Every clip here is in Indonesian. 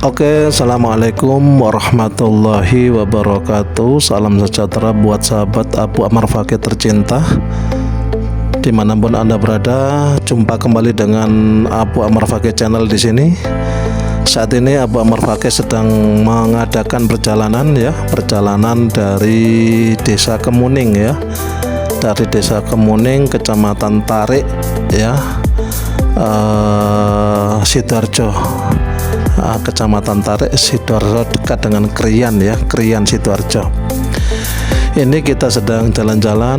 Oke, assalamualaikum warahmatullahi wabarakatuh. Salam sejahtera buat sahabat Abu Ammar Fakih tercinta, dimanapun Anda berada. Jumpa kembali dengan Abu Ammar Fakih channel di sini. Saat ini Abu Ammar Fakih sedang mengadakan perjalanan dari Desa Kemuning dari Desa Kemuning, Kecamatan Tarik Sidoarjo. Kecamatan Tarik Sidoarjo, dekat dengan Krian Sidoarjo. Ini kita sedang jalan-jalan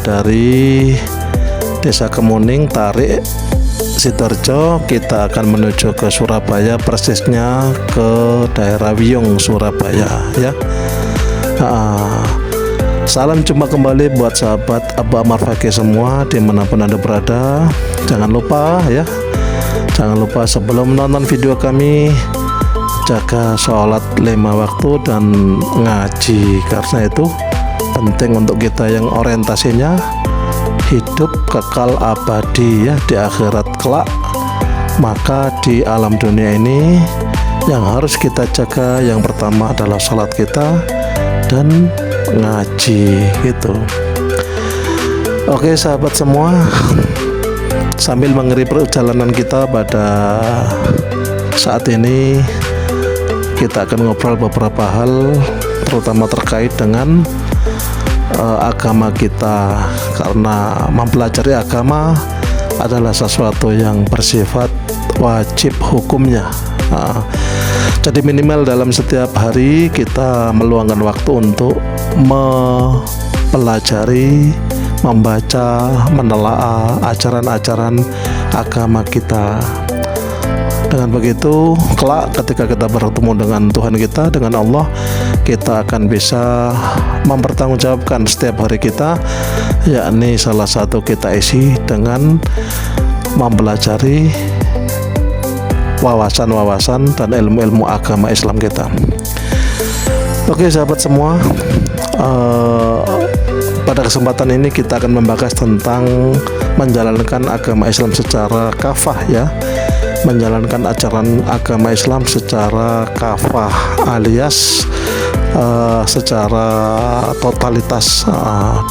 dari Desa Kemuning, Tarik Sidoarjo. Kita akan menuju ke Surabaya, persisnya ke daerah Wiyung, Surabaya Salam jumpa kembali buat sahabat Abu Ammar Fakih semua dimanapun Anda berada. Jangan lupa sebelum menonton video kami, jaga sholat 5 waktu dan ngaji, karena itu penting untuk kita yang orientasinya hidup kekal abadi di akhirat kelak. Maka di alam dunia ini yang harus kita jaga yang pertama adalah sholat kita dan ngaji gitu. Oke sahabat semua, sambil mengakhiri perjalanan kita pada saat ini, kita akan ngobrol beberapa hal, terutama terkait dengan agama kita, karena mempelajari agama adalah sesuatu yang bersifat wajib hukumnya. Jadi minimal dalam setiap hari kita meluangkan waktu untuk mempelajari, membaca, menelaah ajaran-ajaran agama kita. Dengan begitu, kelak ketika kita bertemu dengan Tuhan kita, dengan Allah, kita akan bisa mempertanggungjawabkan setiap hari kita, yakni salah satu kita isi dengan mempelajari wawasan-wawasan dan ilmu-ilmu agama Islam kita. Oke sahabat semua, pada kesempatan ini kita akan membahas tentang menjalankan agama Islam secara kafah menjalankan ajaran agama Islam secara kafah alias secara totalitas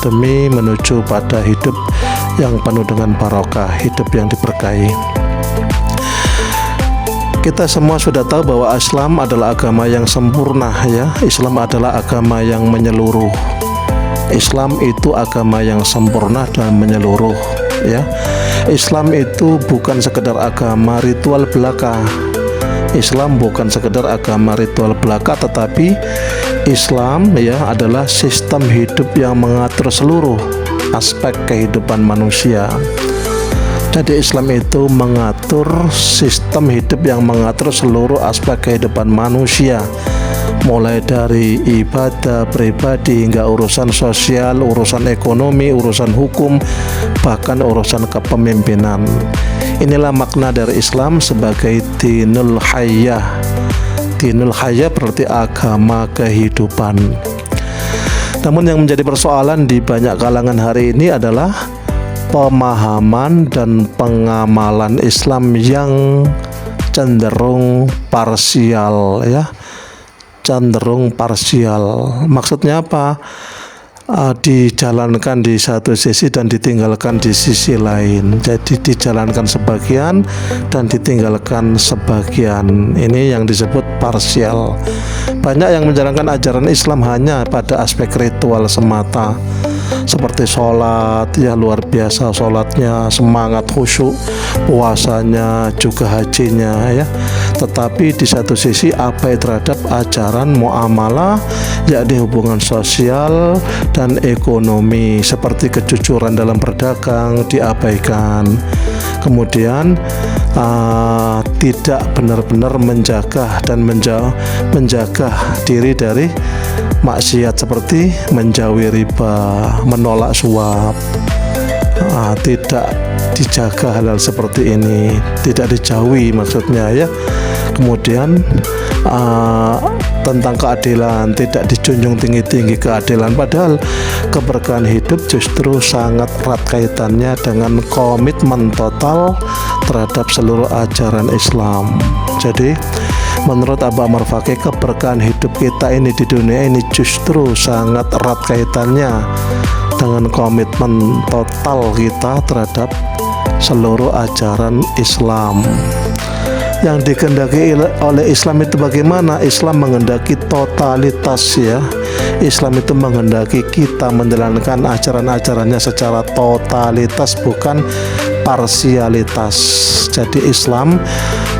demi menuju pada hidup yang penuh dengan barokah, hidup yang diberkahi. Kita semua sudah tahu bahwa Islam adalah agama yang sempurna Islam adalah agama yang menyeluruh. Islam itu agama yang sempurna dan menyeluruh Islam itu bukan sekedar agama ritual belaka. Islam bukan sekedar agama ritual belaka, tetapi Islam adalah sistem hidup yang mengatur seluruh aspek kehidupan manusia. Jadi Islam itu mengatur sistem hidup yang mengatur seluruh aspek kehidupan manusia, mulai dari ibadah pribadi hingga urusan sosial, urusan ekonomi, urusan hukum, bahkan urusan kepemimpinan. Inilah makna dari Islam sebagai dinul hayyah. Dinul hayyah berarti agama kehidupan. Namun yang menjadi persoalan di banyak kalangan hari ini adalah pemahaman dan pengamalan Islam yang cenderung parsial Maksudnya apa? Dijalankan di satu sisi dan ditinggalkan di sisi lain. Jadi dijalankan sebagian dan ditinggalkan sebagian. Ini yang disebut parsial. Banyak yang menjalankan ajaran Islam hanya pada aspek ritual semata, seperti sholat luar biasa sholatnya, semangat khusyuk, puasanya, juga hajinya tetapi di satu sisi abai terhadap ajaran muamalah, yakni hubungan sosial dan ekonomi, seperti kejujuran dalam berdagang diabaikan. Kemudian tidak benar-benar menjaga menjaga diri dari maksiat seperti menjauhi riba, menolak suap. Tidak dijaga hal-hal seperti ini, tidak dijauhi maksudnya Kemudian tentang keadilan, tidak dijunjung tinggi-tinggi keadilan, padahal keberkahan hidup justru sangat erat kaitannya dengan komitmen total terhadap seluruh ajaran Islam. Jadi Menurut Abu Amr Faqih, keberkahan hidup kita ini di dunia ini justru sangat erat kaitannya dengan komitmen total kita terhadap seluruh ajaran Islam. Yang dikehendaki oleh Islam itu bagaimana? Islam menghendaki totalitas ya. Islam itu menghendaki kita menjalankan ajaran-ajarannya secara totalitas, bukan parsialitas. Jadi Islam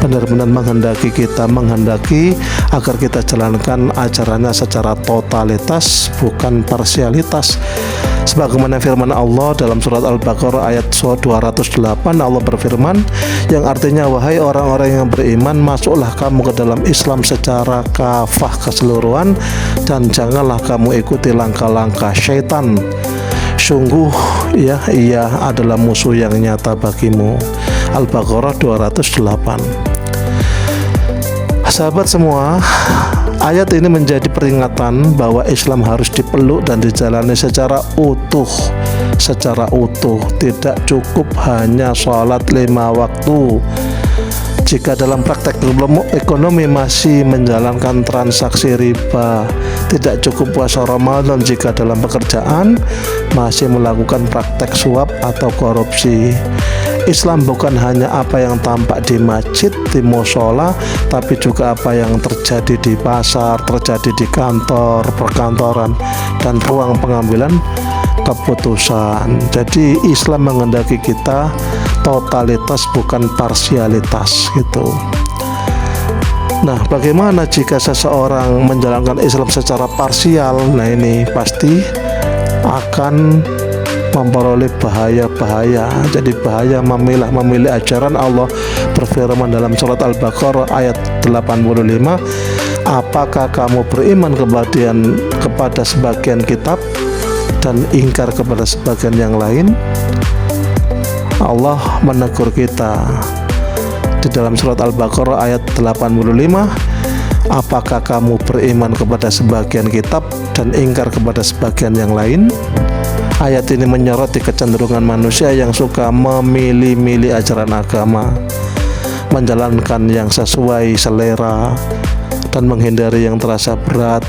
benar-benar menghendaki agar kita jalankan ajarannya secara totalitas, bukan parsialitas. Sebagaimana firman Allah dalam surat Al-Baqarah ayat 208, Allah berfirman yang artinya, wahai orang-orang yang beriman, masuklah kamu ke dalam Islam secara kafah keseluruhan dan janganlah kamu ikuti langkah-langkah syaitan. Sungguh ya, ia adalah musuh yang nyata bagimu. Al-Baqarah 208. Sahabat semua, ayat ini menjadi peringatan bahwa Islam harus dipeluk dan dijalani secara utuh. Tidak cukup hanya sholat 5 waktu. Jika dalam praktek ekonomi masih menjalankan transaksi riba, tidak cukup puasa Ramadan jika dalam pekerjaan masih melakukan praktek suap atau korupsi. Islam bukan hanya apa yang tampak di masjid, di mushola, tapi juga apa yang terjadi di pasar, terjadi di kantor, perkantoran, dan ruang pengambilan keputusan. Jadi Islam menghendaki kita totalitas, bukan parsialitas gitu. Nah, bagaimana jika seseorang menjalankan Islam secara parsial? Nah, ini pasti akan memperoleh bahaya-bahaya. Jadi bahaya memilih ajaran. Allah berfirman dalam surat Al-Baqarah ayat 85, apakah kamu beriman kepada sebagian kitab dan ingkar kepada sebagian yang lain? Allah menegur kita di dalam surat Al-Baqarah ayat 85, apakah kamu beriman kepada sebagian kitab dan ingkar kepada sebagian yang lain? Ayat ini menyoroti kecenderungan manusia yang suka memilih-milih ajaran agama, menjalankan yang sesuai selera dan menghindari yang terasa berat.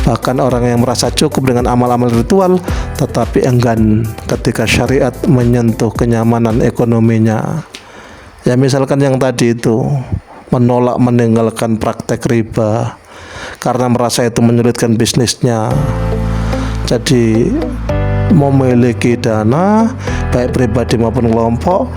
Bahkan orang yang merasa cukup dengan amal-amal ritual tetapi enggan ketika syariat menyentuh kenyamanan ekonominya. Ya, misalkan yang tadi itu menolak meninggalkan praktek riba karena merasa itu menyulitkan bisnisnya. Jadi memiliki dana baik pribadi maupun kelompok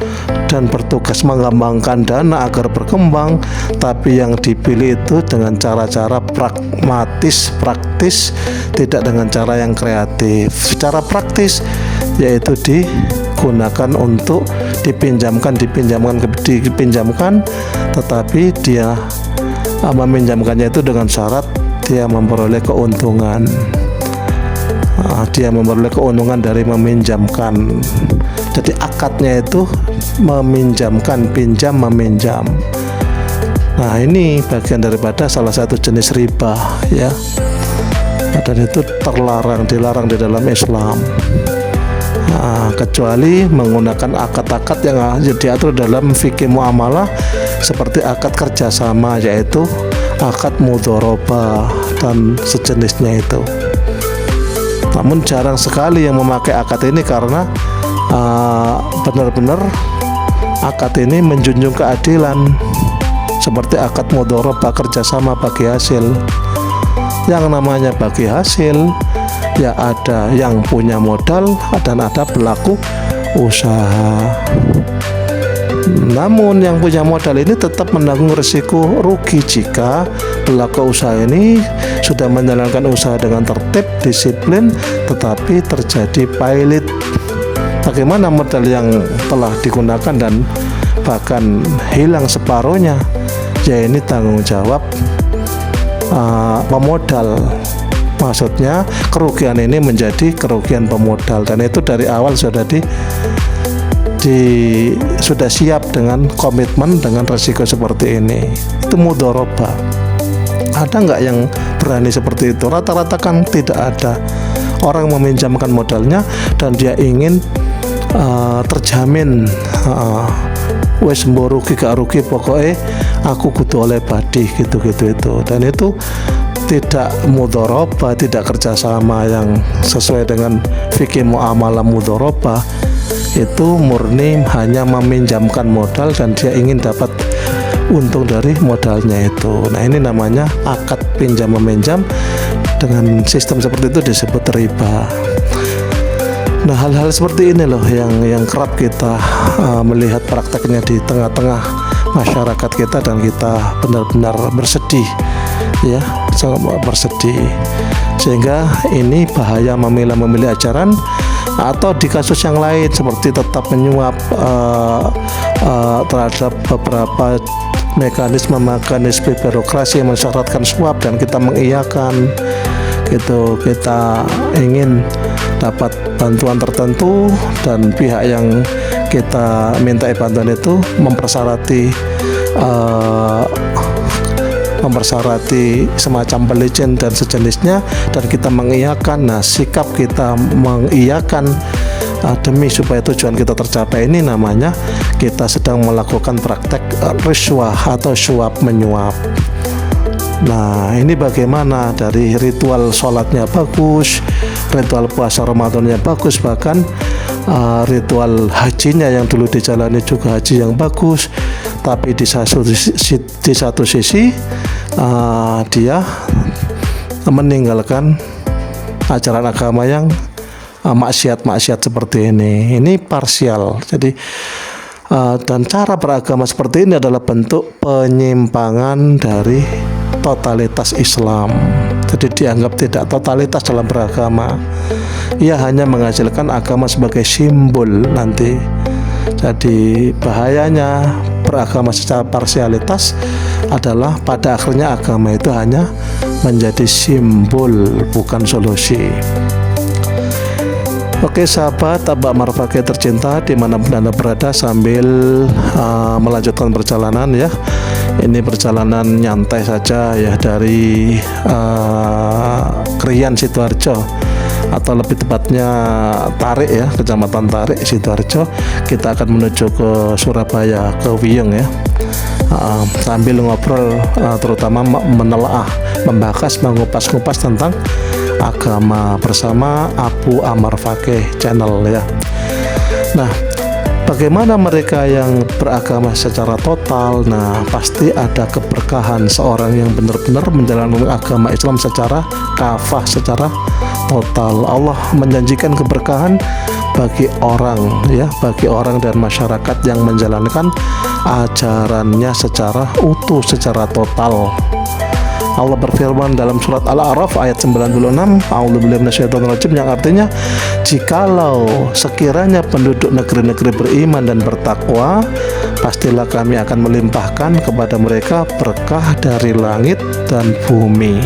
dan bertugas mengembangkan dana agar berkembang, tapi yang dipilih itu dengan cara-cara pragmatis, praktis, tidak dengan cara yang kreatif. Secara praktis yaitu digunakan untuk dipinjamkan, tetapi dia meminjamkannya itu dengan syarat dia memperoleh keuntungan. Dia memperoleh keuntungan dari meminjamkan. Jadi akadnya itu meminjamkan, pinjam meminjam. Nah, ini bagian daripada salah satu jenis riba ya. Dan itu dilarang di dalam Islam. Nah, kecuali menggunakan akad-akad yang diatur dalam fikih muamalah seperti akad kerjasama, yaitu akad mudharabah dan sejenisnya itu. Namun jarang sekali yang memakai akad ini karena benar-benar akad ini menjunjung keadilan, seperti akad mudharabah, kerjasama bagi hasil. Yang namanya bagi hasil ya ada yang punya modal dan ada pelaku usaha. Namun yang punya modal ini tetap menanggung risiko rugi jika pelaku usaha ini sudah menjalankan usaha dengan tertib, disiplin, tetapi terjadi pailit. Bagaimana modal yang telah digunakan dan bahkan hilang separuhnya? Ya, ini tanggung jawab pemodal. Maksudnya kerugian ini menjadi kerugian pemodal, dan itu dari awal sudah sudah siap dengan komitmen dengan resiko seperti ini. Itu mudharabah. Ada nggak yang berani seperti itu? Rata-rata kan tidak ada. Orang meminjamkan modalnya dan dia ingin terjamin wes mbok rugi gak rugi pokoknya aku kudu oleh badi gitu-gitu itu. Dan itu tidak mudharabah, tidak kerjasama yang sesuai dengan fikih muamalah mudharabah. Itu murni hanya meminjamkan modal dan dia ingin dapat untung dari modalnya itu. Nah, ini namanya akad pinjam meminjam. Dengan sistem seperti itu disebut riba. Nah, hal-hal seperti ini loh yang kerap kita melihat prakteknya di tengah-tengah masyarakat kita, dan kita benar-benar bersedih ya, sangat bersedih. Sehingga ini bahaya memilih ajaran. Atau di kasus yang lain seperti tetap menyuap terhadap beberapa mekanisme birokrasi yang mensyaratkan suap dan kita mengiyakan gitu, kita ingin dapat bantuan tertentu dan pihak yang kita minta bantuan itu mempersyaratkan semacam belicin dan sejenisnya, dan kita mengiyakan. Nah, sikap kita mengiyakan demi supaya tujuan kita tercapai, ini namanya kita sedang melakukan praktek riswah atau suap menyuap. Nah, ini bagaimana dari ritual sholatnya bagus, ritual puasa Ramadannya bagus, bahkan ritual hajinya yang dulu dijalani juga haji yang bagus, tapi di satu sisi dia meninggalkan ajaran agama yang maksiat seperti ini. Ini parsial. Jadi dan cara beragama seperti ini adalah bentuk penyimpangan dari totalitas Islam. Jadi dianggap tidak totalitas dalam beragama. Ia hanya menghasilkan agama sebagai simbol nanti. Jadi bahayanya beragama secara parsialitas adalah pada akhirnya agama itu hanya menjadi simbol, bukan solusi. Oke sahabat Tabak Marfaqih tercinta, dimanapun Anda berada, sambil melanjutkan perjalanan ya. Ini perjalanan nyantai saja ya dari Krian Sidoarjo, atau lebih tepatnya Tarik ya, Kecamatan Tarik Sidoarjo. Kita akan menuju ke Surabaya, ke Wiyung ya, sambil ngobrol, terutama menelaah, membahas, mengupas-ngupas tentang agama bersama Abu Ammar Fakih channel ya. Nah, bagaimana mereka yang beragama secara total? Nah, pasti ada keberkahan seorang yang benar-benar menjalankan agama Islam secara kafah, secara total. Allah menjanjikan keberkahan bagi orang ya, bagi orang dan masyarakat yang menjalankan ajarannya secara utuh, secara total. Allah berfirman dalam surat Al-A'raf ayat 96, A'udzubillahi minasyaitonirrajim, yang artinya, jikalau sekiranya penduduk negeri-negeri beriman dan bertakwa, pastilah kami akan melimpahkan kepada mereka berkah dari langit dan bumi.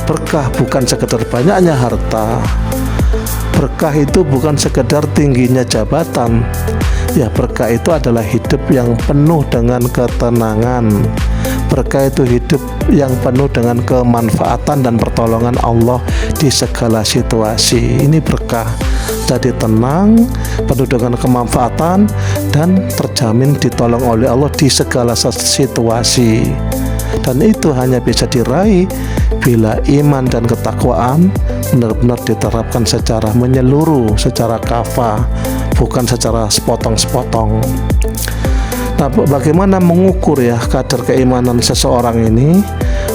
Berkah bukan sekedar banyaknya harta, berkah itu bukan sekedar tingginya jabatan ya, berkah itu adalah hidup yang penuh dengan ketenangan. Berkah itu hidup yang penuh dengan kemanfaatan dan pertolongan Allah di segala situasi. Ini berkah. Jadi tenang, penuh dengan kemanfaatan, dan terjamin ditolong oleh Allah di segala situasi. Dan itu hanya bisa diraih bila iman dan ketakwaan benar-benar diterapkan secara menyeluruh, secara kafah, bukan secara sepotong-sepotong. Nah, bagaimana mengukur ya kadar keimanan seseorang ini?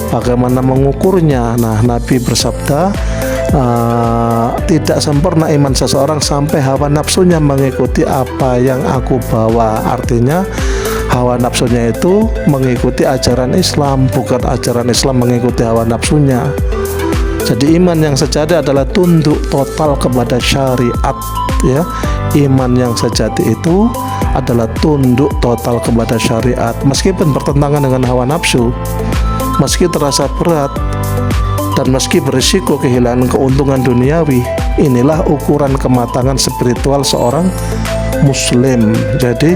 Bagaimana mengukurnya? Nah, Nabi bersabda, tidak sempurna iman seseorang sampai hawa nafsunya mengikuti apa yang aku bawa. Artinya hawa nafsunya itu mengikuti ajaran Islam, bukan ajaran Islam mengikuti hawa nafsunya. Jadi iman yang sejati adalah tunduk total kepada syariat ya. Iman yang sejati itu adalah tunduk total kepada syariat, meskipun bertentangan dengan hawa nafsu, meski terasa berat, dan meski berisiko kehilangan keuntungan duniawi. Inilah ukuran kematangan spiritual seorang muslim. Jadi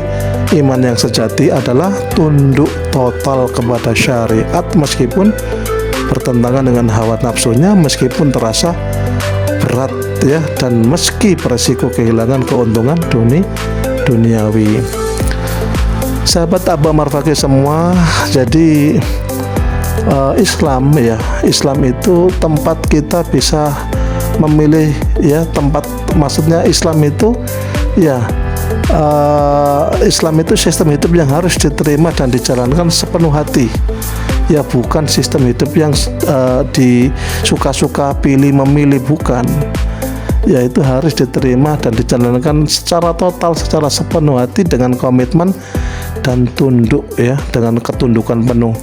iman yang sejati adalah tunduk total kepada syariat meskipun bertentangan dengan hawa nafsunya, meskipun terasa berat ya, dan meski berisiko kehilangan keuntungan duniawi. Sahabat Abah Marfaqih semua, jadi Islam ya, Islam itu tempat kita bisa memilih ya, tempat, maksudnya Islam itu ya, Islam itu sistem hidup yang harus diterima dan dijalankan sepenuh hati ya, bukan sistem hidup yang disuka-suka, pilih memilih, bukan ya, itu harus diterima dan dijalankan secara total, secara sepenuh hati, dengan komitmen dan tunduk ya, dengan ketundukan penuh.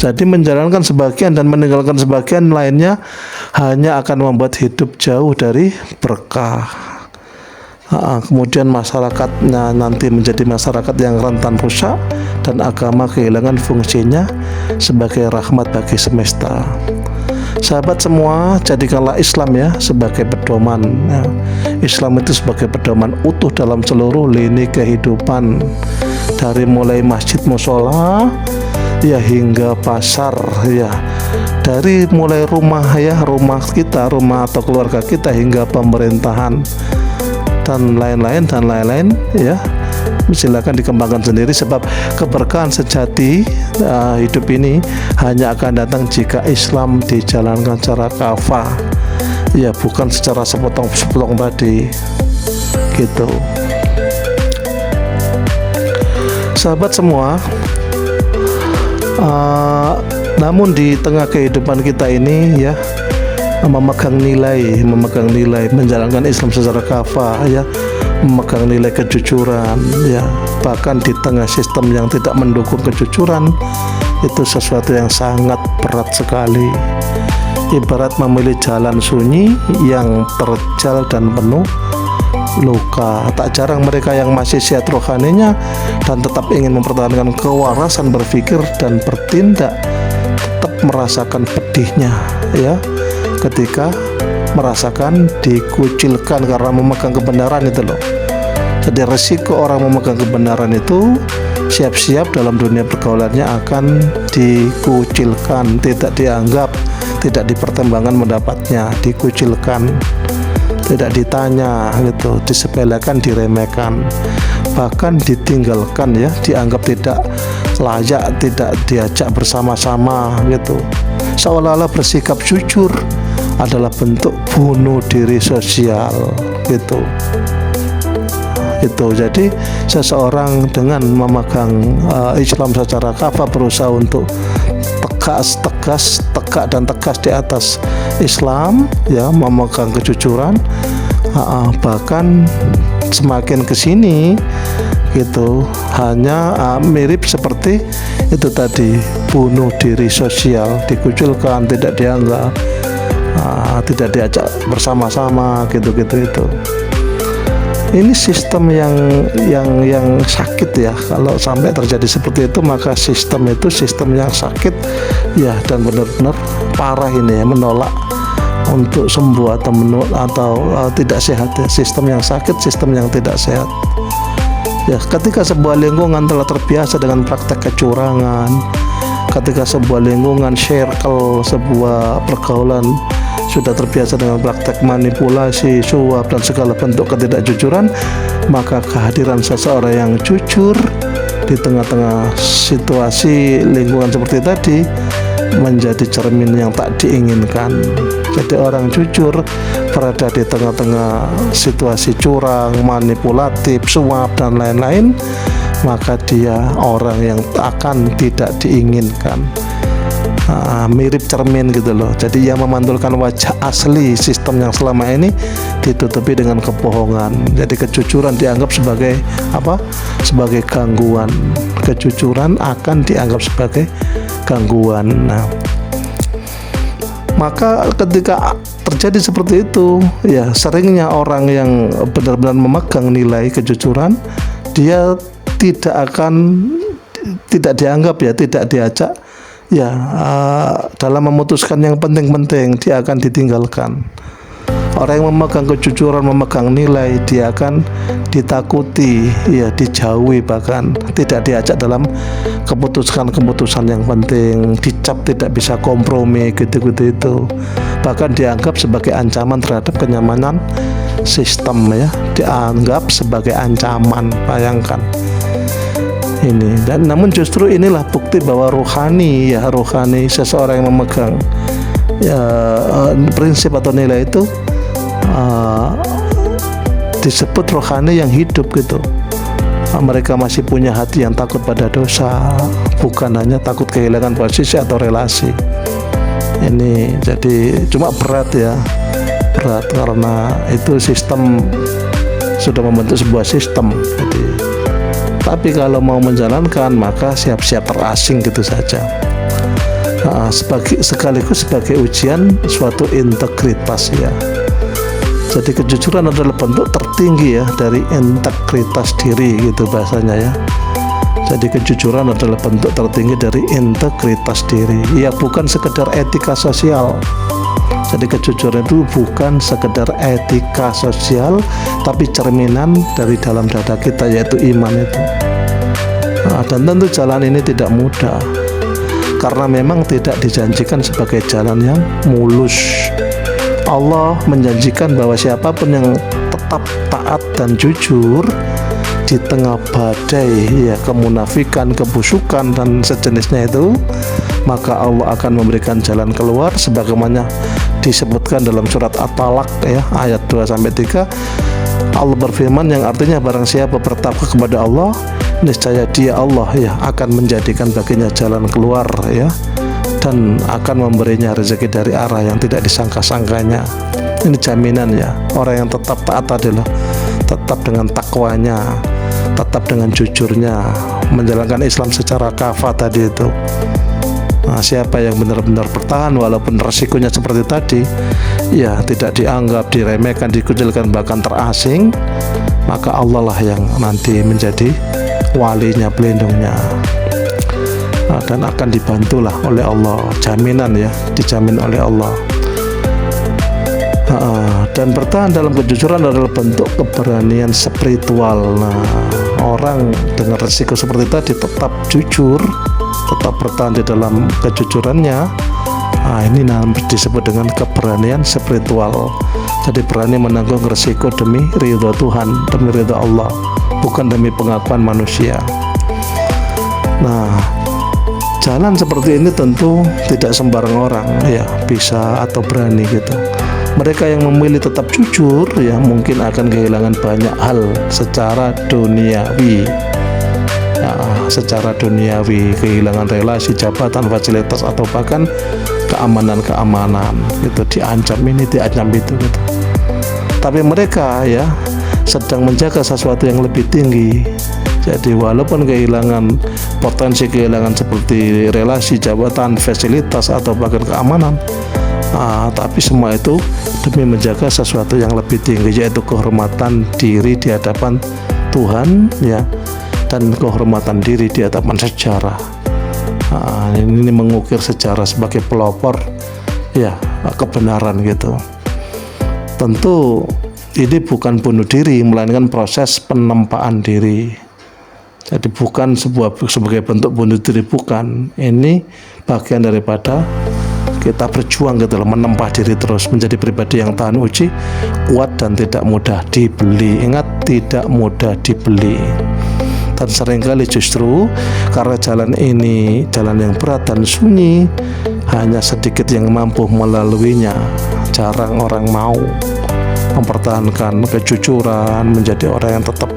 Jadi menjalankan sebagian dan meninggalkan sebagian lainnya hanya akan membuat hidup jauh dari berkah. Kemudian masyarakatnya nanti menjadi masyarakat yang rentan rusak dan agama kehilangan fungsinya sebagai rahmat bagi semesta. Sahabat semua, jadikanlah Islam ya sebagai pedoman ya. Islam itu sebagai pedoman utuh dalam seluruh lini kehidupan, dari mulai masjid musola ya hingga pasar ya, dari mulai rumah ya, rumah kita, rumah atau keluarga kita, hingga pemerintahan dan lain-lain ya. Silakan dikembangkan sendiri, sebab keberkahan sejati hidup ini hanya akan datang jika Islam dijalankan secara kafah ya, bukan secara sepotong-sepotong tadi gitu. Sahabat semua, namun di tengah kehidupan kita ini ya, memegang nilai, menjalankan Islam secara kafah ya, memegang nilai kejujuran ya, bahkan di tengah sistem yang tidak mendukung kejujuran, itu sesuatu yang sangat berat sekali. Ibarat memilih jalan sunyi yang terjal dan penuh luka. Tak jarang mereka yang masih sehat rohaninya dan tetap ingin mempertahankan kewarasan berpikir dan bertindak, tetap merasakan pedihnya ya, ketika merasakan dikucilkan karena memegang kebenaran itu loh. Jadi resiko orang memegang kebenaran itu siap-siap dalam dunia pergaulannya akan dikucilkan, tidak dianggap, tidak dipertimbangkan pendapatnya, dikucilkan, tidak ditanya gitu, disepelekan, diremehkan, bahkan ditinggalkan ya, dianggap tidak layak, tidak diajak bersama-sama gitu. Seolah-olah bersikap jujur adalah bentuk bunuh diri sosial gitu. Itu jadi seseorang dengan memegang Islam secara kafah berusaha untuk tegak dan tegas di atas Islam ya, memegang kejujuran, bahkan semakin kesini gitu hanya mirip seperti itu tadi, bunuh diri sosial, dikucilkan, tidak dianggap, tidak diajak bersama-sama gitu-gitu. Itu ini sistem yang sakit ya. Kalau sampai terjadi seperti itu, maka sistem itu sistem yang sakit ya, dan benar-benar parah ini ya, menolak untuk sembuh atau tidak sehat ya. Sistem yang sakit, sistem yang tidak sehat ya. Ketika sebuah lingkungan telah terbiasa dengan praktek kecurangan, ketika sebuah lingkungan circle, sebuah pergaulan sudah terbiasa dengan praktek manipulasi, suap, dan segala bentuk ketidakjujuran, maka kehadiran seseorang yang jujur di tengah-tengah situasi lingkungan seperti tadi menjadi cermin yang tak diinginkan. Jadi orang jujur berada di tengah-tengah situasi curang, manipulatif, suap, dan lain-lain, maka dia orang yang akan tidak diinginkan. Mirip cermin gitu loh. Jadi yang memantulkan wajah asli sistem yang selama ini ditutupi dengan kebohongan. Jadi kejujuran dianggap sebagai apa? Sebagai gangguan. Kejujuran akan dianggap sebagai gangguan. Nah, maka ketika terjadi seperti itu ya, seringnya orang yang benar-benar memegang nilai kejujuran, dia tidak dianggap ya, tidak diajak ya, dalam memutuskan yang penting-penting, dia akan ditinggalkan. Orang yang memegang kejujuran, memegang nilai, dia akan ditakuti ya, dijauhi, bahkan tidak diajak dalam keputusan yang penting, dicap tidak bisa kompromi gitu-gitu itu. bahkan dianggap sebagai ancaman terhadap kenyamanan sistem ya, dianggap sebagai ancaman. Bayangkan ini. Dan namun justru inilah bukti bahwa rohani seseorang yang memegang prinsip atau nilai itu disebut rohani yang hidup gitu. Mereka masih punya hati yang takut pada dosa, bukan hanya takut kehilangan posisi atau relasi. Ini jadi cuma berat karena itu sistem sudah membentuk sebuah sistem. Jadi, tapi kalau mau menjalankan maka siap-siap terasing gitu saja. Sekaligus sebagai ujian suatu integritas ya. Jadi kejujuran adalah bentuk tertinggi ya dari integritas diri gitu bahasanya ya. Jadi kejujuran adalah bentuk tertinggi dari integritas diri. Ya bukan sekedar etika sosial. Jadi kejujuran itu bukan sekedar etika sosial, tapi cerminan dari dalam dada kita, yaitu iman itu. Dan tentu jalan ini tidak mudah, karena memang tidak dijanjikan sebagai jalan yang mulus. Allah menjanjikan bahwa siapapun yang tetap taat dan jujur di tengah badai ya kemunafikan, kebusukan dan sejenisnya itu, maka Allah akan memberikan jalan keluar sebagaimana disebutkan dalam surat At-Talaq ya ayat 2-3. Allah berfirman yang artinya barang siapa bertakwa kepada Allah, niscaya dia Allah ya akan menjadikan baginya jalan keluar ya, dan akan memberinya rezeki dari arah yang tidak disangka-sangkanya. Ini jaminan ya, orang yang tetap taat adalah tetap dengan takwanya, tetap dengan jujurnya, menjalankan Islam secara kafah tadi itu. Siapa yang benar-benar bertahan walaupun resikonya seperti tadi ya, tidak dianggap, diremehkan, dikucilkan, bahkan terasing, maka Allah lah yang nanti menjadi walinya, pelindungnya, dan akan dibantulah oleh Allah. Jaminan ya, dijamin oleh Allah. Dan bertahan dalam kejujuran adalah bentuk keberanian spiritual. Orang dengan resiko seperti tadi tetap jujur, tetap bertahan di dalam kejujurannya. Ini disebut dengan keberanian spiritual. Jadi berani menanggung resiko demi ridha Tuhan, demi ridha Allah, bukan demi pengakuan manusia. Jalan seperti ini tentu tidak sembarang orang ya bisa atau berani gitu. Mereka yang memilih tetap jujur ya mungkin akan kehilangan banyak hal secara duniawi. Secara duniawi, kehilangan relasi, jabatan, fasilitas, atau bahkan keamanan itu diancam ini, diancam itu gitu. Tapi mereka ya sedang menjaga sesuatu yang lebih tinggi. Jadi walaupun potensi kehilangan seperti relasi, jabatan, fasilitas, atau bahkan keamanan, tapi semua itu demi menjaga sesuatu yang lebih tinggi, yaitu kehormatan diri di hadapan Tuhan ya, dan kehormatan diri di hadapan sejarah. Ini mengukir sejarah sebagai pelopor ya kebenaran gitu. Tentu ini bukan bunuh diri, melainkan proses penempaan diri. Jadi bukan sebagai bentuk bunuh diri, bukan. Ini bagian daripada kita berjuang gitu loh, menempah diri terus menjadi pribadi yang tahan uji, kuat dan tidak mudah dibeli. Ingat, tidak mudah dibeli. Dan seringkali justru karena jalan ini jalan yang berat dan sunyi, hanya sedikit yang mampu melaluinya. Jarang orang mau mempertahankan kejujuran, menjadi orang yang tetap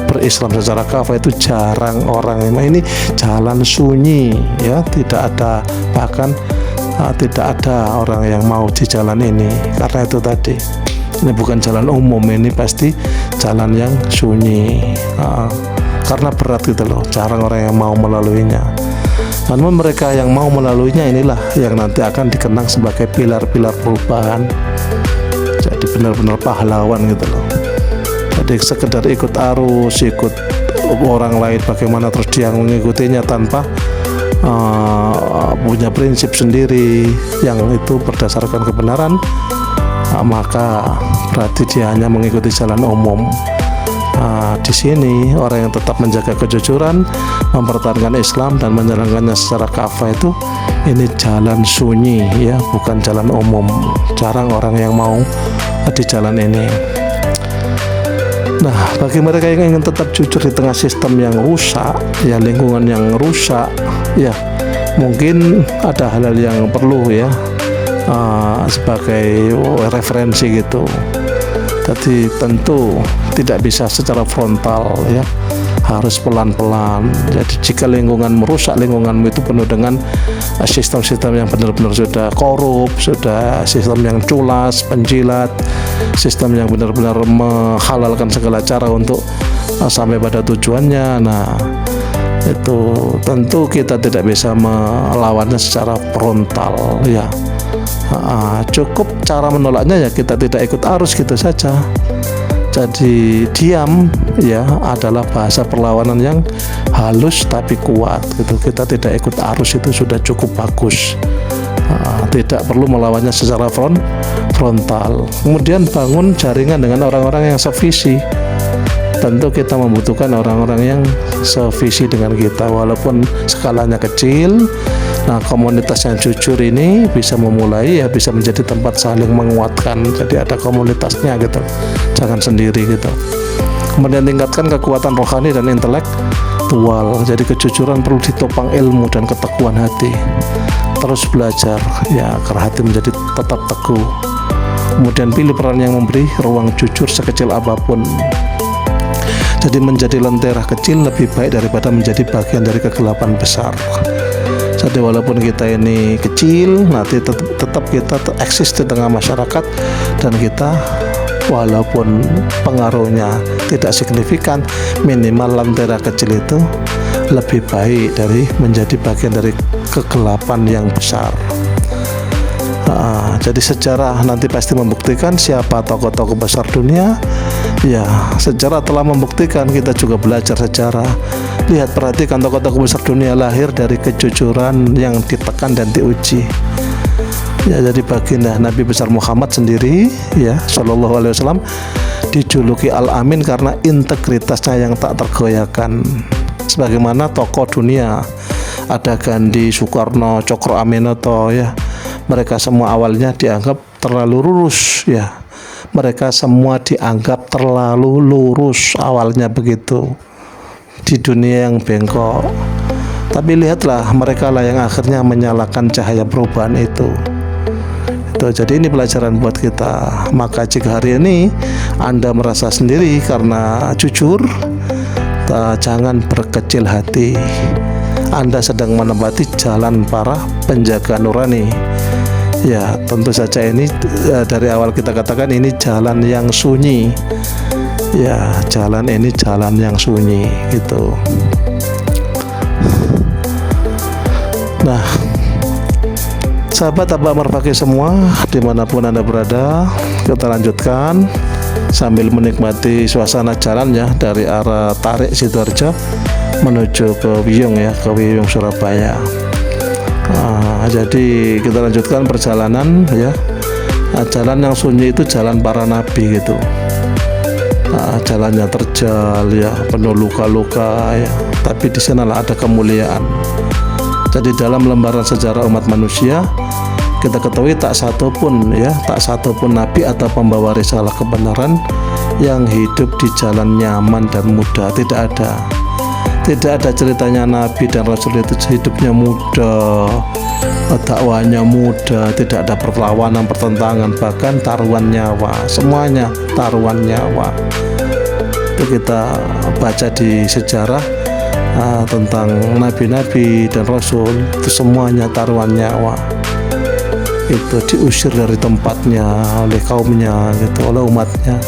berislam secara kafah, itu jarang orang. Ini jalan sunyi ya, tidak ada, bahkan tidak ada orang yang mau di jalan ini. Karena itu tadi, ini bukan jalan umum, ini pasti jalan yang sunyi. Karena berat gitu loh, jarang orang yang mau melaluinya. Namun mereka yang mau melaluinya inilah yang nanti akan dikenang sebagai pilar-pilar perubahan. Jadi benar-benar pahlawan gitu loh. Jadi sekedar ikut arus, ikut orang lain bagaimana, terus dia mengikutinya tanpa punya prinsip sendiri yang itu berdasarkan kebenaran, maka berarti dia hanya mengikuti jalan umum. Di sini orang yang tetap menjaga kejujuran, mempertahankan Islam dan menjalankannya secara kafah itu, ini jalan sunyi ya, bukan jalan umum. Jarang orang yang mau di jalan ini. Nah, bagi mereka yang ingin tetap jujur di tengah sistem yang rusak, ya lingkungan yang rusak, ya mungkin ada hal-hal yang perlu ya sebagai referensi gitu. Jadi tentu tidak bisa secara frontal ya, harus pelan-pelan. Jadi jika lingkungan merusak, lingkunganmu itu penuh dengan sistem-sistem yang benar-benar sudah korup, sudah sistem yang culas, penjilat, sistem yang benar-benar menghalalkan segala cara untuk sampai pada tujuannya. Nah, itu tentu kita tidak bisa melawannya secara frontal ya. Cukup cara menolaknya ya kita tidak ikut arus gitu saja. Jadi diam ya adalah bahasa perlawanan yang halus tapi kuat gitu. Kita tidak ikut arus itu sudah cukup bagus. Tidak perlu melawannya secara frontal. Kemudian bangun jaringan dengan orang-orang yang sevisi. Tentu kita membutuhkan orang-orang yang sevisi dengan kita walaupun skalanya kecil. Nah, komunitas yang jujur ini bisa memulai ya, bisa menjadi tempat saling menguatkan. Jadi ada komunitasnya gitu, jangan sendiri gitu. Kemudian tingkatkan kekuatan rohani dan intelektual. Jadi kejujuran perlu ditopang ilmu dan ketekuan hati. Terus belajar ya agar hati menjadi tetap teguh. Kemudian pilih peran yang memberi ruang jujur sekecil apapun. Jadi menjadi lentera kecil lebih baik daripada menjadi bagian dari kegelapan besar. Jadi walaupun kita ini kecil, nanti tetap kita eksis di tengah masyarakat, dan kita walaupun pengaruhnya tidak signifikan, minimal lentera kecil itu lebih baik dari menjadi bagian dari kegelapan yang besar. Jadi sejarah nanti pasti membuktikan siapa tokoh-tokoh besar dunia. Ya, sejarah telah membuktikan, kita juga belajar sejarah. Lihat, perhatikan tokoh-tokoh besar dunia lahir dari kejujuran yang ditekan dan diuji. Ya, jadi baginda Nabi besar Muhammad sendiri ya Shallallahu Alaihi Wasallam dijuluki Al-Amin karena integritasnya yang tak tergoyahkan. Sebagaimana tokoh dunia, ada Gandhi, Soekarno, Cokro Aminoto ya, mereka semua awalnya dianggap terlalu lurus ya. Mereka semua dianggap terlalu lurus awalnya begitu di dunia yang bengkok. Tapi lihatlah, mereka lah yang akhirnya menyalakan cahaya perubahan itu. Jadi ini pelajaran buat kita. Maka jika hari ini Anda merasa sendiri karena jujur, jangan berkecil hati. Anda sedang menempati jalan para penjaga nurani. Ya, tentu saja ini dari awal kita katakan ini jalan yang sunyi. Ya, jalan ini jalan yang sunyi gitu. Nah, sahabat Abah Marfaqih semua, dimanapun Anda berada, kita lanjutkan sambil menikmati suasana jalan ya, dari arah Tarik Sidoarjo menuju ke Wiyung ya, ke Wiyung Surabaya. Jadi kita lanjutkan perjalanan ya. Jalan yang sunyi itu jalan para nabi gitu. Jalannya terjal ya, penuh luka-luka ya, tapi di sanalah ada kemuliaan. Jadi dalam lembaran sejarah umat manusia, kita ketahui tak satu pun nabi atau pembawa risalah kebenaran yang hidup di jalan nyaman dan mudah. Tidak ada ceritanya Nabi dan Rasul itu hidupnya mudah, dakwahnya mudah, tidak ada perlawanan, pertentangan, bahkan taruhan nyawa, semuanya taruhan nyawa. Itu kita baca di sejarah tentang nabi-nabi dan Rasul, itu semuanya taruhan nyawa. Itu diusir dari tempatnya oleh kaumnya gitu, oleh umatnya.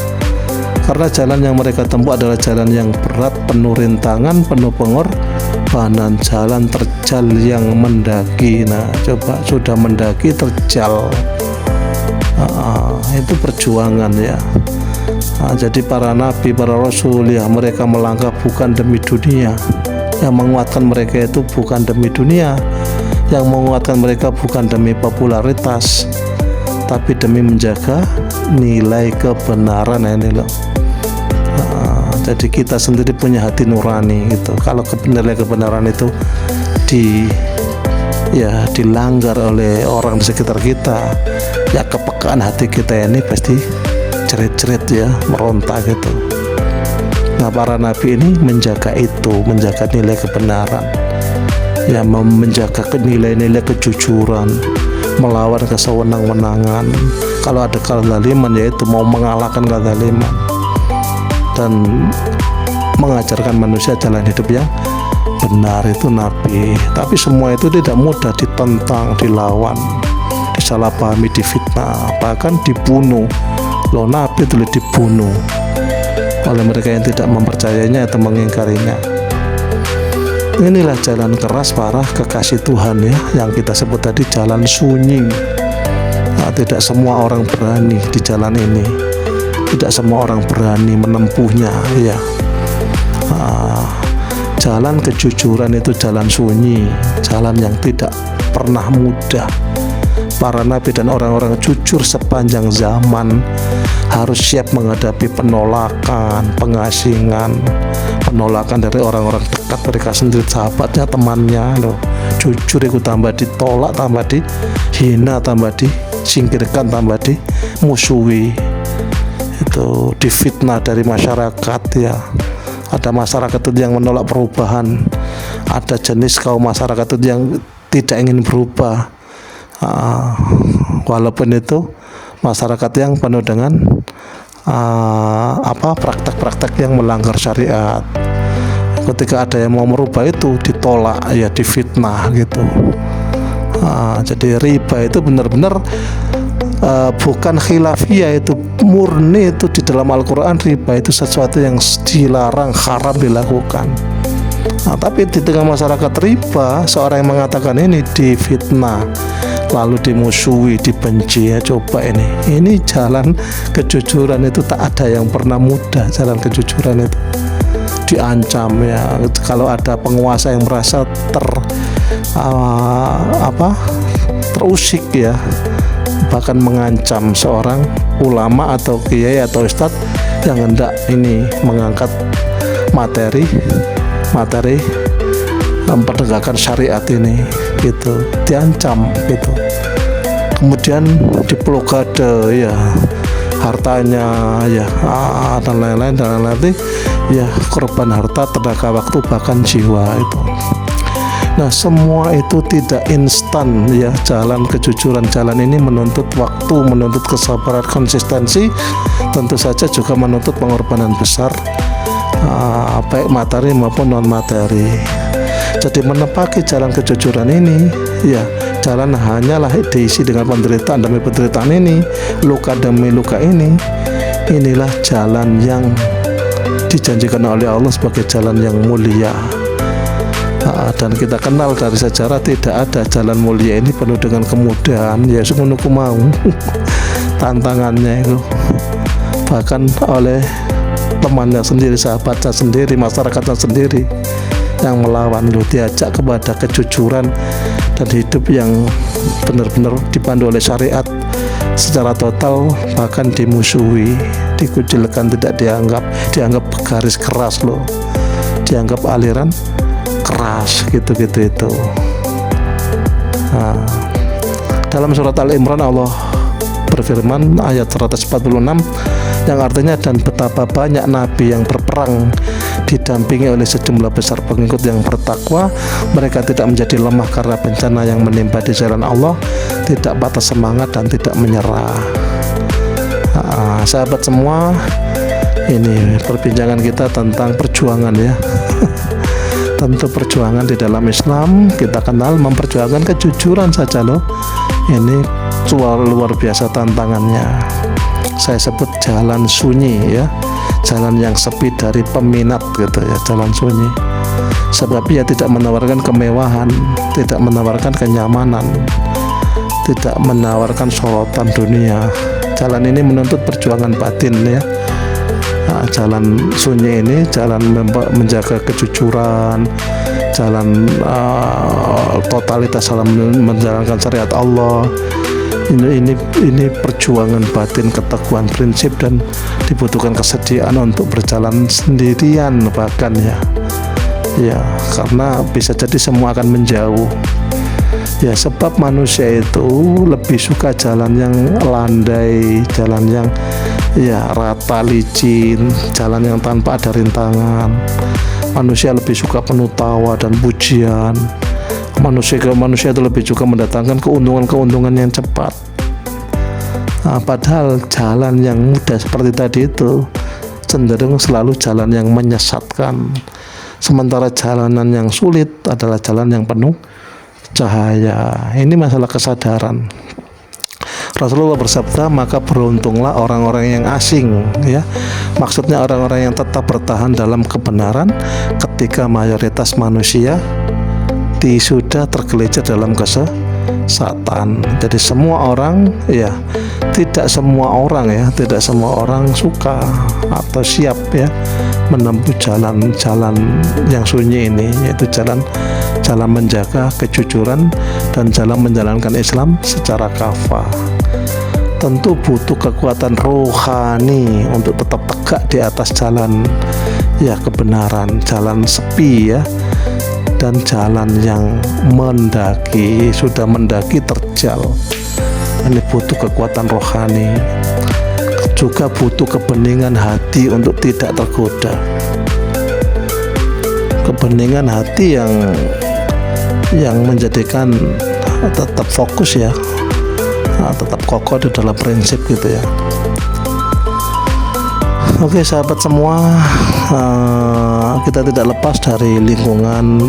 Karena jalan yang mereka tempuh adalah jalan yang berat, penuh rintangan, penuh pengorbanan, jalan terjal yang mendaki. Nah, coba sudah mendaki terjal, itu perjuangan ya. Jadi para nabi, para rasul ya, mereka melangkah bukan demi dunia. Yang menguatkan mereka itu bukan demi dunia. Yang menguatkan mereka bukan demi popularitas, tapi demi menjaga nilai kebenaran ini loh. Jadi kita sendiri punya hati nurani gitu. Kalau kebenaran itu dilanggar oleh orang di sekitar kita, ya kepekaan hati kita ini pasti cerit-cerit ya, meronta gitu. Nah, para nabi ini menjaga itu, menjaga nilai kebenaran, ya, menjaga nilai-nilai kejujuran, melawan kesewenang-wenangan. Kalau ada kezaliman, yaitu mau mengalahkan kezaliman dan mengajarkan manusia jalan hidup yang benar, itu nabi. Tapi semua itu tidak mudah ditentang, dilawan, disalahpahami, difitnah, bahkan dibunuh. Loh, nabi itu dibunuh oleh mereka yang tidak mempercayainya atau mengingkarinya. Inilah jalan keras para kekasih Tuhan ya, yang kita sebut tadi jalan sunyi. Nah, tidak semua orang berani di jalan ini, tidak semua orang berani menempuhnya ya. Jalan kejujuran itu jalan sunyi, jalan yang tidak pernah mudah. Para nabi dan orang-orang jujur sepanjang zaman harus siap menghadapi penolakan, pengasingan, penolakan dari orang-orang dekat mereka sendiri, sahabatnya, temannya. Loh, jujur itu tambah ditolak, tambah dihina, tambah disingkirkan, tambah dimusuhi, itu difitnah dari masyarakat ya. Ada masyarakat itu yang menolak perubahan, ada jenis kaum masyarakat itu yang tidak ingin berubah, walaupun itu masyarakat yang penuh dengan praktek-praktek yang melanggar syariat. Ketika ada yang mau merubah itu ditolak ya, difitnah gitu. Jadi riba itu benar-benar bukan khilafiyah, itu murni, itu di dalam Al-Quran riba itu sesuatu yang dilarang, haram dilakukan. Tapi di tengah masyarakat riba, seorang yang mengatakan ini difitnah, lalu dimusuhi, dibenci ya. Coba ini jalan kejujuran itu tak ada yang pernah mudah. Jalan kejujuran itu diancam ya. Kalau ada penguasa yang merasa terusik ya, bahkan mengancam seorang ulama atau kiai atau ustadz yang hendak ini mengangkat materi mempertegakkan syariat ini gitu, diancam gitu. Kemudian diblokade ya, hartanya ya, dan lain-lain ya, korban harta, tenaga waktu, bahkan jiwa itu. Nah, semua itu tidak instan ya. Jalan kejujuran, jalan ini menuntut waktu, menuntut kesabaran, konsistensi, tentu saja juga menuntut pengorbanan besar, baik materi maupun non materi. Jadi menepaki jalan kejujuran ini ya, jalan hanyalah diisi dengan penderitaan demi penderitaan ini, luka demi luka ini. Inilah jalan yang dijanjikan oleh Allah sebagai jalan yang mulia. Dan kita kenal dari sejarah tidak ada jalan mulia ini penuh dengan kemudahan ya, semuanya mau tantangannya itu, bahkan oleh temannya sendiri, sahabatnya sendiri, masyarakatnya sendiri yang melawan. Lu diajak kepada kejujuran dan hidup yang benar-benar dipandu oleh syariat secara total, bahkan dimusuhi, dikucilkan, tidak dianggap garis keras loh, dianggap aliran keras gitu-gitu itu. Dalam surat Al-Imran Allah berfirman ayat 146 yang artinya, dan betapa banyak nabi yang berperang didampingi oleh sejumlah besar pengikut yang bertakwa, mereka tidak menjadi lemah karena bencana yang menimpa di jalan Allah, tidak patah semangat dan tidak menyerah. Sahabat semua, ini perbincangan kita tentang perjuangan ya. Tentu perjuangan di dalam Islam kita kenal memperjuangkan kejujuran saja loh. Ini luar biasa tantangannya. Saya sebut jalan sunyi ya, jalan yang sepi dari peminat gitu ya, jalan sunyi. Sebab ia tidak menawarkan kemewahan, tidak menawarkan kenyamanan, tidak menawarkan sorotan dunia. Jalan ini menuntut perjuangan batin ya. Jalan sunyi ini jalan menjaga kejujuran, jalan totalitas dalam menjalankan syariat Allah, Ini perjuangan batin, keteguhan prinsip, dan dibutuhkan kesediaan untuk berjalan sendirian bahkan ya karena bisa jadi semua akan menjauh ya, sebab manusia itu lebih suka jalan yang landai, jalan yang rata, licin, jalan yang tanpa ada rintangan. Manusia lebih suka penuh tawa dan pujian. Manusia itu lebih suka mendatangkan keuntungan yang cepat. Padahal jalan yang mudah seperti tadi itu cenderung selalu jalan yang menyesatkan. Sementara jalanan yang sulit adalah jalan yang penuh cahaya. Ini masalah kesadaran. Rasulullah bersabda, maka beruntunglah orang-orang yang asing, ya. Maksudnya orang-orang yang tetap bertahan dalam kebenaran ketika mayoritas manusia sudah tergelincir dalam kesesatan. Jadi semua orang tidak semua orang suka atau siap menempuh jalan yang sunyi ini, yaitu jalan menjaga kejujuran dan jalan menjalankan Islam secara kafah. Tentu butuh kekuatan rohani untuk tetap tegak di atas jalan kebenaran, jalan sepi dan jalan yang sudah mendaki terjal. Ini butuh kekuatan rohani, juga butuh kebeningan hati untuk tidak tergoda. Kebeningan hati yang menjadikan tetap fokus tetap kokoh di dalam prinsip gitu ya. Oke sahabat semua, kita tidak lepas dari lingkungan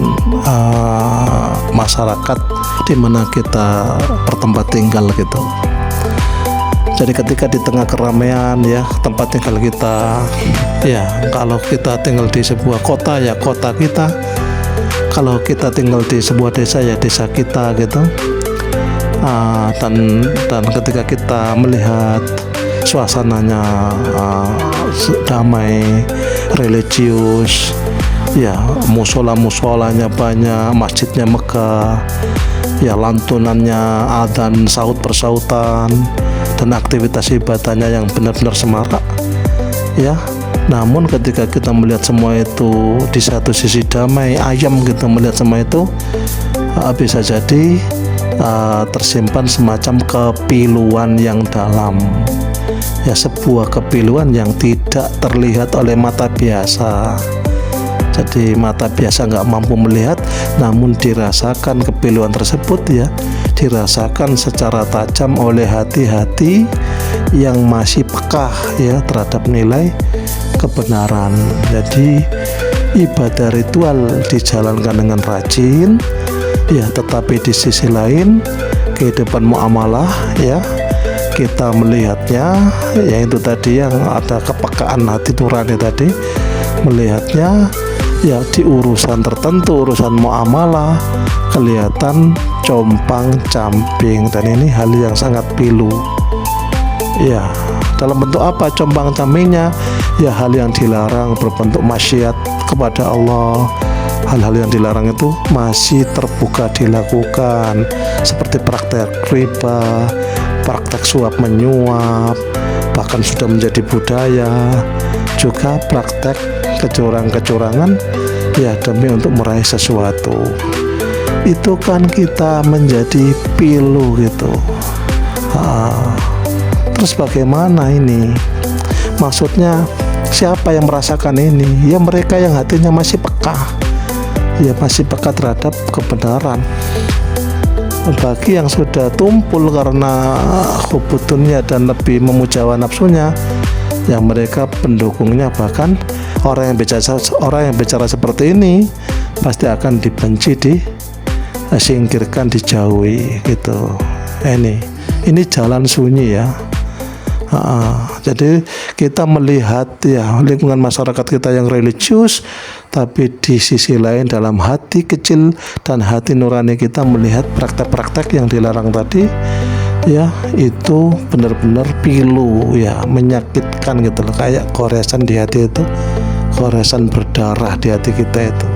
masyarakat di mana kita bertempat tinggal gitu. Jadi ketika di tengah keramaian tempat tinggal kita, kalau kita tinggal di sebuah kota kota kita, kalau kita tinggal di sebuah desa desa kita gitu. Dan ketika kita melihat suasananya damai, religius, musolanya banyak, masjidnya megah, lantunannya adzan saut bersautan, dan aktivitas ibadahnya yang benar-benar semarak namun ketika kita melihat semua itu di satu sisi damai, ayam kita melihat semua itu, bisa jadi tersimpan semacam kepiluan yang dalam, sebuah kepiluan yang tidak terlihat oleh mata biasa. Jadi mata biasa nggak mampu melihat, namun dirasakan kepiluan tersebut dirasakan secara tajam oleh hati-hati yang masih peka terhadap nilai kebenaran. Jadi ibadah ritual dijalankan dengan rajin, tetapi di sisi lain kehidupan muamalah kita melihatnya itu tadi yang ada kepekaan hati nurani tadi, melihatnya di urusan tertentu, urusan muamalah kelihatan compang camping, dan ini hal yang sangat pilu. Dalam bentuk apa compang campingnya? Hal yang dilarang berbentuk maksiat kepada Allah. Hal-hal yang dilarang itu masih terbuka dilakukan, seperti praktek riba, praktek suap menyuap, bahkan sudah menjadi budaya. Juga praktek kecurangan demi untuk meraih sesuatu. Itu kan kita menjadi pilu gitu. Terus bagaimana ini? Maksudnya siapa yang merasakan ini? Mereka yang hatinya masih peka, masih peka terhadap kebenaran. Bagi yang sudah tumpul karena hubutunnya dan lebih memuja nafsunya, yang mereka pendukungnya, bahkan orang yang bicara seperti ini pasti akan dibenci, disingkirkan, dijauhi gitu. Ini jalan sunyi jadi kita melihat lingkungan masyarakat kita yang religius, tapi di sisi lain dalam hati kecil dan hati nurani kita melihat praktek-praktek yang dilarang tadi, itu benar-benar pilu, menyakitkan gitu loh, kayak goresan di hati itu, goresan berdarah di hati kita itu,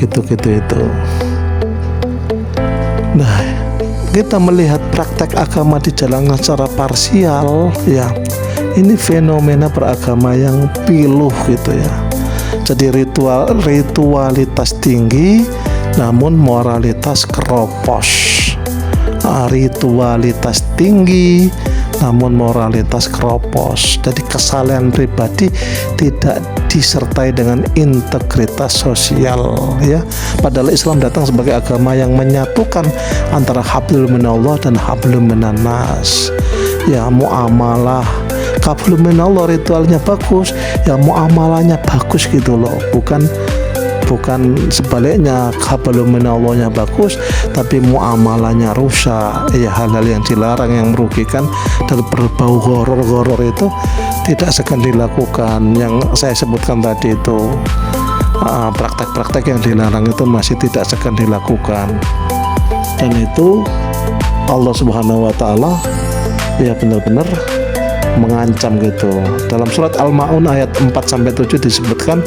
gitu itu. Nah, kita melihat praktek agama dijalankan secara parsial, ya ini fenomena beragama yang piluh gitu ya. Jadi ritualitas tinggi namun moralitas keropos. Ritualitas tinggi namun moralitas keropos. Jadi kesalahan pribadi tidak disertai dengan integritas sosial, ya. Padahal Islam datang sebagai agama yang menyatukan antara hablum minallah dan hablum minannas. Ya, muamalah hablum minallah ritualnya bagus, ya muamalahnya bagus gitu loh. Bukan sebaliknya, hablum minallahnya bagus tapi muamalahnya rusak. Ya, hal-hal yang dilarang yang merugikan dan berbau horor itu tidak segan dilakukan. Yang saya sebutkan tadi itu praktek-praktek yang dilarang itu masih tidak segan dilakukan, dan itu Allah Subhanahu wa Ta'ala ya benar-benar mengancam gitu. Dalam surat Al-Ma'un ayat 4-7 disebutkan,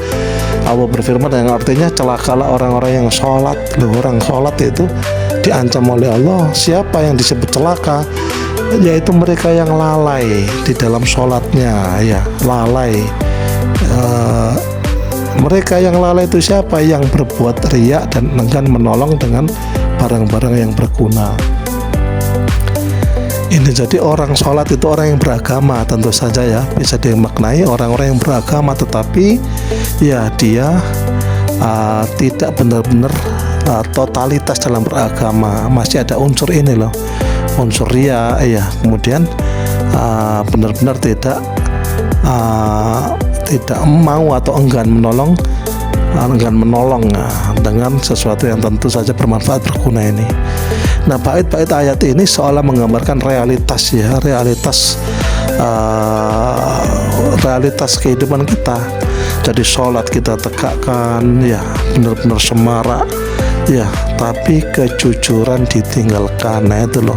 Allah berfirman yang artinya celakalah orang-orang yang sholat. Orang sholat itu diancam oleh Allah. Siapa yang disebut celaka? Yaitu mereka yang lalai di dalam sholatnya, ya, lalai. Mereka yang lalai itu siapa? Yang berbuat riak dan enggan menolong dengan barang-barang yang berguna. Ini jadi orang sholat itu orang yang beragama, tentu saja ya bisa dimaknai orang-orang yang beragama, tetapi ya dia tidak benar-benar totalitas dalam beragama. Masih ada unsur ini loh, unsur ria, ya. Kemudian benar-benar tidak mau atau enggan menolong dengan sesuatu yang tentu saja bermanfaat, berguna ini. Nah, bait-bait ayat ini seolah menggambarkan realitas, ya, realitas kehidupan kita. Jadi sholat kita tegakkan, ya, benar-benar semarak, ya, tapi kejujuran ditinggalkan. Nah itu loh,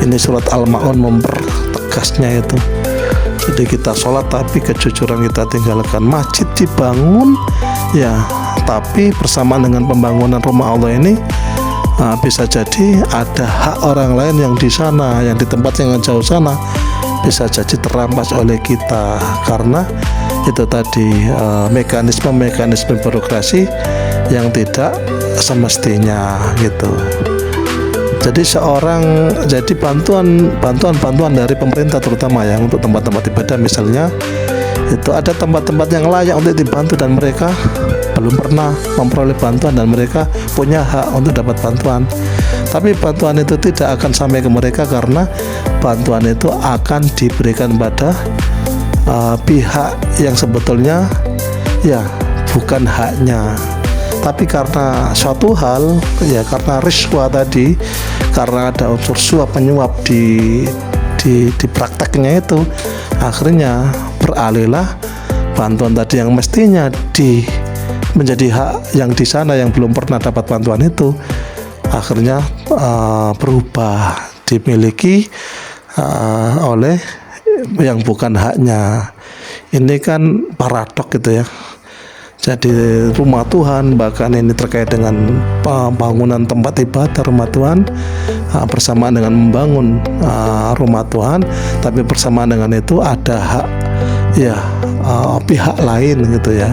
ini surat Al-Ma'un mempertegasnya itu. Jadi kita sholat tapi kejujuran kita tinggalkan. Masjid dibangun, ya, tapi bersamaan dengan pembangunan rumah Allah ini bisa jadi ada hak orang lain yang di sana, yang di tempat yang jauh sana, bisa jadi terampas oleh kita karena itu tadi mekanisme birokrasi yang tidak semestinya gitu. Jadi bantuan dari pemerintah terutama ya untuk tempat-tempat ibadah misalnya, itu ada tempat-tempat yang layak untuk dibantu dan mereka belum pernah memperoleh bantuan dan mereka punya hak untuk dapat bantuan. Tapi bantuan itu tidak akan sampai ke mereka karena bantuan itu akan diberikan pada pihak yang sebetulnya ya bukan haknya. Tapi karena suatu hal, ya karena riswa tadi, karena ada unsur suap penyuap di prakteknya itu, akhirnya beralihlah bantuan tadi yang mestinya menjadi hak yang di sana yang belum pernah dapat bantuan itu, akhirnya berubah dimiliki oleh yang bukan haknya. Ini kan paradok gitu ya. Jadi rumah Tuhan, bahkan ini terkait dengan pembangunan tempat ibadah rumah Tuhan, bersamaan dengan membangun rumah Tuhan, tapi bersamaan dengan itu ada hak ya pihak lain gitu ya,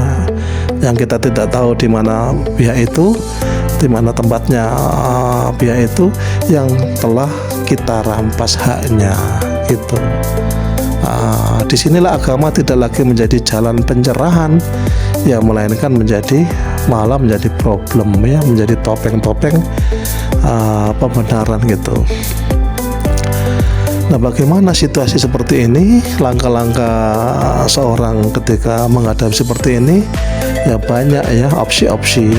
yang kita tidak tahu di mana pihak itu, di mana tempatnya pihak itu yang telah kita rampas haknya itu. Disinilah agama tidak lagi menjadi jalan pencerahan, ya, melainkan malah menjadi problem, ya, menjadi topeng-topeng pembenaran gitu. Nah, bagaimana situasi seperti ini? Langkah-langkah seorang ketika menghadapi seperti ini, ya banyak ya opsi-opsi,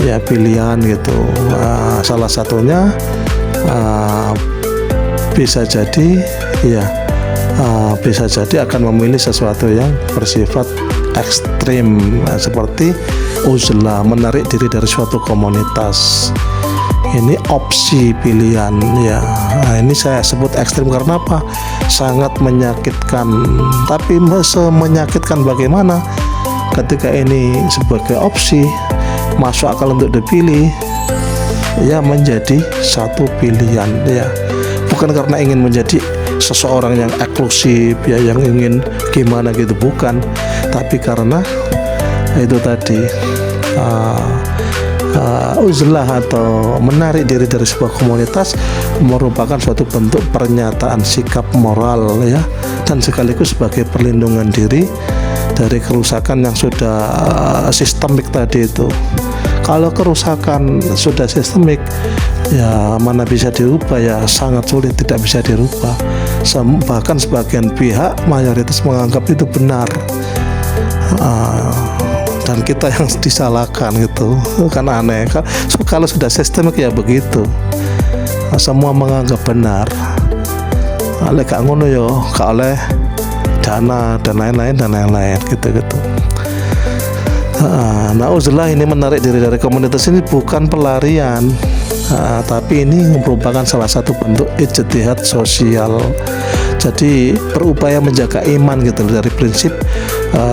ya pilihan gitu. Salah satunya bisa jadi akan memilih sesuatu yang bersifat ekstrim, seperti uzlah, menarik diri dari suatu komunitas. Ini opsi pilihan, ya. Nah, ini saya sebut ekstrim karena apa? Sangat menyakitkan. Tapi menyakitkan bagaimana ketika ini sebagai opsi masuk akal untuk dipilih, ya menjadi satu pilihan ya, bukan karena ingin menjadi seseorang yang eksklusif ya, yang ingin gimana gitu, bukan, tapi karena itu tadi uzlah atau menarik diri dari sebuah komunitas merupakan suatu bentuk pernyataan sikap moral ya, dan sekaligus sebagai perlindungan diri dari kerusakan yang sudah sistemik tadi itu. Kalau kerusakan sudah sistemik ya mana bisa dirubah, ya sangat sulit, tidak bisa dirubah. Bahkan sebagian pihak mayoritas menganggap itu benar, dan kita yang disalahkan gitu, kan aneh. Kalau sudah sistemik ya begitu, semua menganggap benar. Oleh gak ngono yo, gak oleh dana dan lain-lain gitu. Nah, uzlah ini menarik diri dari komunitas ini bukan pelarian, tapi ini merupakan salah satu bentuk ijtihad sosial. Jadi berupaya menjaga iman gitu dari prinsip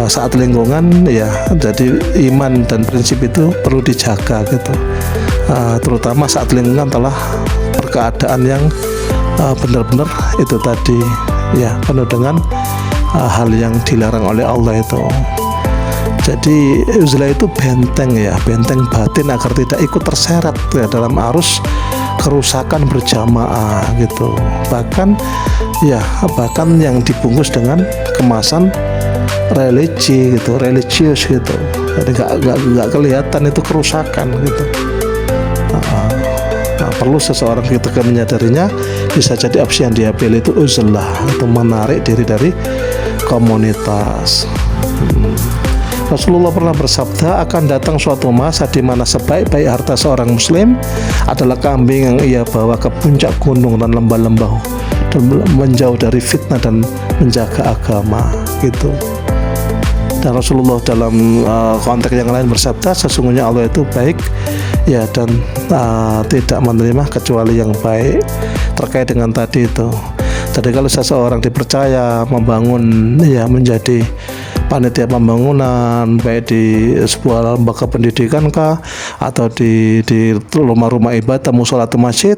saat lingkungan ya. Jadi iman dan prinsip itu perlu dijaga gitu, terutama saat lingkungan telah berkeadaan yang benar-benar itu tadi ya, penuh dengan hal yang dilarang oleh Allah itu. Jadi uzlah itu benteng ya, benteng batin agar tidak ikut terseret ya dalam arus kerusakan berjamaah gitu. Bahkan yang dibungkus dengan kemasan religi gitu, religius gitu. Jadi nggak kelihatan itu kerusakan gitu. Perlu seseorang ketika menyadarinya, bisa jadi opsi yang dia pilih itu uzlah, itu menarik diri dari komunitas. Rasulullah pernah bersabda, akan datang suatu masa di mana sebaik-baik harta seorang muslim adalah kambing yang ia bawa ke puncak gunung dan lembah-lembah dan menjauh dari fitnah dan menjaga agama gitu. Dan Rasulullah dalam konteks yang lain bersabda, sesungguhnya Allah itu baik ya, dan tidak menerima kecuali yang baik. Terkait dengan tadi itu, jadi kalau seseorang dipercaya membangun ya, menjadi panitia pembangunan baik di sebuah lembaga pendidikan kah, atau di rumah-rumah ibadah, musola atau masjid,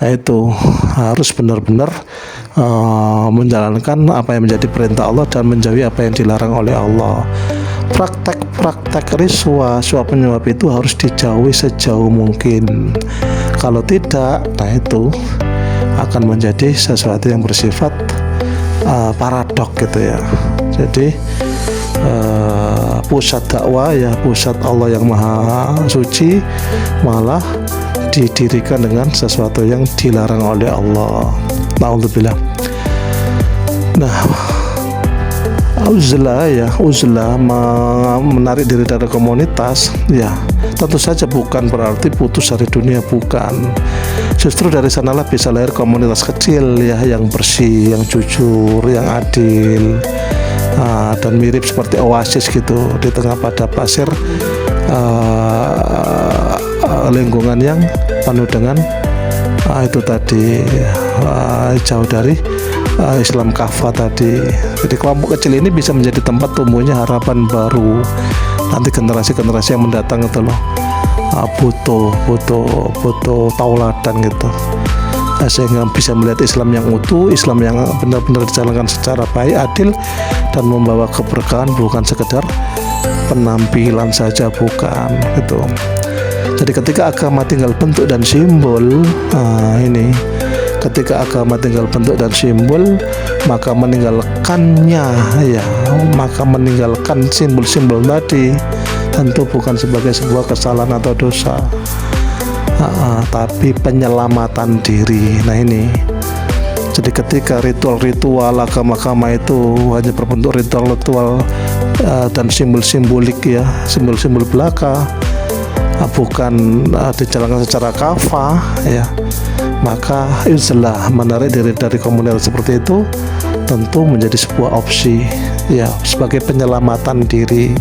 nah itu harus benar-benar menjalankan apa yang menjadi perintah Allah dan menjauhi apa yang dilarang oleh Allah. Praktek riswah, suap menyuap itu harus dijauhi sejauh mungkin. Kalau tidak, nah itu akan menjadi sesuatu yang bersifat paradok gitu ya. Jadi pusat dakwah ya, pusat Allah yang maha suci malah didirikan dengan sesuatu yang dilarang oleh Allah. Na'udzubillah. Nah, uzlah menarik diri dari komunitas ya, tentu saja bukan berarti putus dari dunia, bukan. Justru dari sanalah bisa lahir komunitas kecil ya, yang bersih, yang jujur, yang adil, dan mirip seperti oasis gitu di tengah padang pasir, lingkungan yang penuh dengan itu tadi jauh dari Islam kafah tadi. Jadi kelompok kecil ini bisa menjadi tempat tumbuhnya harapan baru. Nanti generasi-generasi yang mendatang itu loh butuh tauladan gitu, sehingga bisa melihat Islam yang utuh, Islam yang benar-benar dijalankan secara baik, adil, dan membawa keberkahan, bukan sekedar penampilan saja, bukan gitu. Jadi ketika agama tinggal bentuk dan simbol, ketika agama tinggal bentuk dan simbol, maka meninggalkannya ya, maka meninggalkan simbol-simbol tadi tentu bukan sebagai sebuah kesalahan atau dosa, tapi penyelamatan diri. Nah ini, jadi ketika ritual-ritual agama-agama itu hanya berbentuk ritual-ritual dan simbol-simbolik ya, simbol-simbol belaka, bukan dijalankan secara kafah ya, maka uzlah, menarik diri dari komunitas seperti itu tentu menjadi sebuah opsi ya, sebagai penyelamatan diri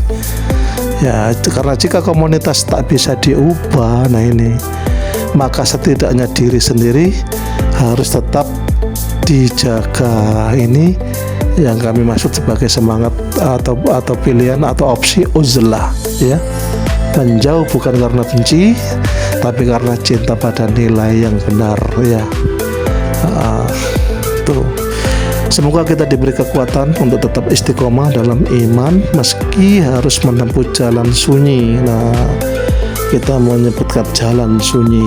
ya. Karena jika komunitas tak bisa diubah, nah ini, maka setidaknya diri sendiri harus tetap dijaga. Ini yang kami maksud sebagai semangat atau pilihan atau opsi uzlah ya. Menjauh bukan karena benci, tapi karena cinta pada nilai yang benar ya. Tuh. Semoga kita diberi kekuatan untuk tetap istiqomah dalam iman meski harus menempuh jalan sunyi. Nah, kita menyebutkan jalan sunyi.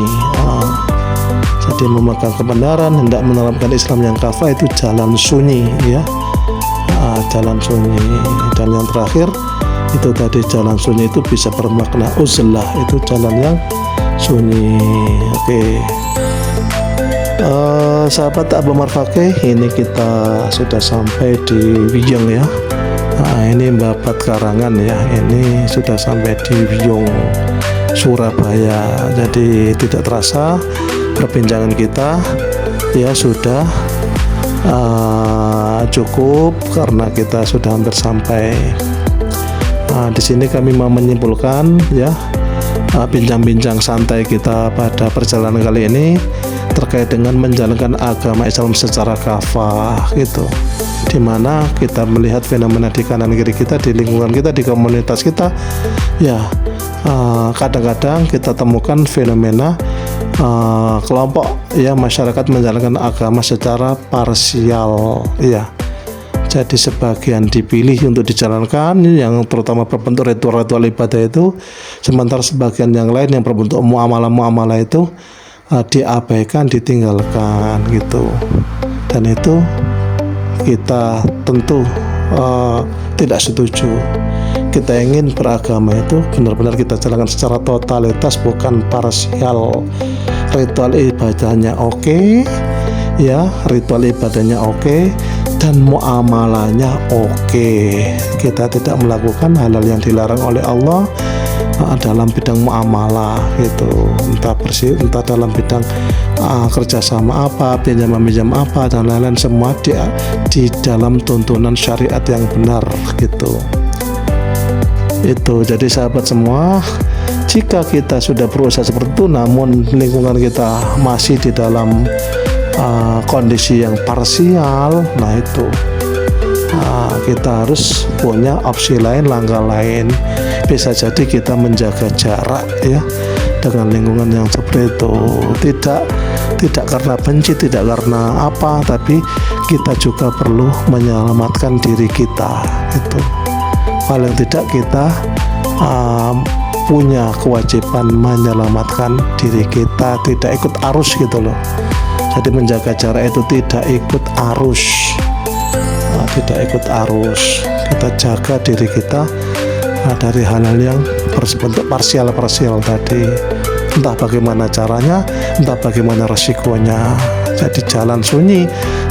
Jadi memegang kebenaran, hendak menerapkan Islam yang kafah, itu jalan sunyi ya. Jalan sunyi. Dan yang terakhir itu tadi, jalan sunyi itu bisa bermakna uzlah, itu jalan yang sunyi. Oke. Sahabat Abu Marfaqih, ini kita sudah sampai di Wiyung ya. Ini Babat Karangan ya, ini sudah sampai di Wiyung, Surabaya. Jadi tidak terasa perbincangan kita ya sudah cukup karena kita sudah hampir sampai. Di sini kami mau menyimpulkan ya bincang-bincang santai kita pada perjalanan kali ini terkait dengan menjalankan agama Islam secara kafah gitu, dimana kita melihat fenomena di kanan kiri kita, di lingkungan kita, di komunitas kita ya. Kadang-kadang kita temukan fenomena kelompok ya masyarakat menjalankan agama secara parsial ya. Jadi sebagian dipilih untuk dijalankan yang terutama berbentuk ritual-ritual ibadah itu, sementara sebagian yang lain yang berbentuk muamalah-muamalah itu diabaikan, ditinggalkan gitu. Dan itu kita tentu tidak setuju. Kita ingin beragama itu benar-benar kita jalankan secara totalitas, bukan parsial. Ritual ibadahnya oke ya, ritual ibadahnya oke, dan muamalahnya oke. Kita tidak melakukan hal-hal yang dilarang oleh Allah dalam bidang muamalah gitu, entah dalam bidang kerjasama apa, pinjam-meminjam apa, dan lain-lain, semua di dalam tuntunan syariat yang benar gitu. Itu jadi sahabat semua, jika kita sudah berusaha seperti itu namun lingkungan kita masih di dalam kondisi yang parsial, nah itu kita harus punya opsi lain, langkah lain. Bisa jadi kita menjaga jarak ya dengan lingkungan yang seperti itu, tidak karena benci, tidak karena apa, tapi kita juga perlu menyelamatkan diri kita itu. Paling tidak kita punya kewajiban menyelamatkan diri kita, tidak ikut arus gitu loh. Jadi menjaga jarak itu tidak ikut arus, tidak ikut arus. Kita jaga diri kita dari hal-hal yang berbentuk parsial tadi. Entah bagaimana caranya, entah bagaimana resikonya. Jadi jalan sunyi